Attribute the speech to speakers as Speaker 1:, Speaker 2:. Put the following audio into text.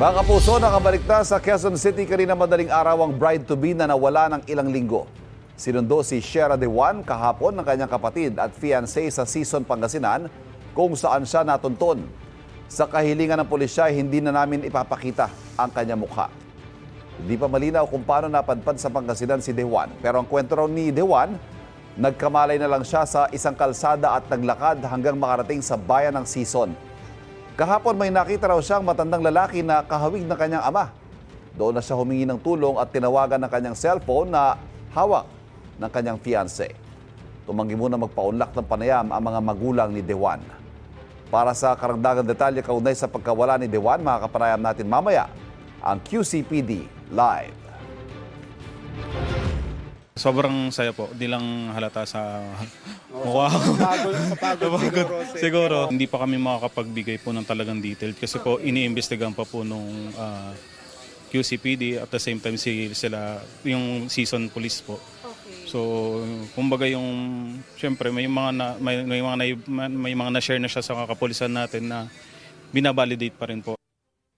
Speaker 1: Mga kapuso, nakabalik na sa Quezon City kanina madaling araw ang bride-to-be na nawala ng ilang linggo. Sinundo si Shera De Juan kahapon ng kanyang kapatid at fiancé sa Sison, Pangasinan kung saan siya natuntun. Sa kahilingan ng pulisya, hindi na namin ipapakita ang kanyang mukha. Hindi pa malinaw kung paano napadpad sa Pangasinan si De Juan. Pero ang kwento raw ni De Juan, nagkamalay na lang siya sa isang kalsada at naglakad hanggang makarating sa bayan ng Sison. Kahapon may nakita raw siyang matandang lalaki na kahawig ng kanyang ama. Doon na siya humingi ng tulong at tinawagan ng kanyang cellphone na hawak ng kanyang fiancé. Tumanggi muna magpaunlak ng panayam ang mga magulang ni De Juan. Para sa karagdagang detalye kaugnay sa pagkawala ni De Juan, makakapanayam natin mamaya ang QCPD Live.
Speaker 2: Sobrang saya po, di lang halata sa mukha ko.
Speaker 3: Mapagod
Speaker 2: Siguro, hindi pa kami makakapagbigay po ng talagang detail kasi po iniimbestigahan pa po nung QCPD at the same time sila yung Sison Police po. So, kumbaga yung syempre may mga na-share na siya sa kapulisan natin na binabalidate pa rin po.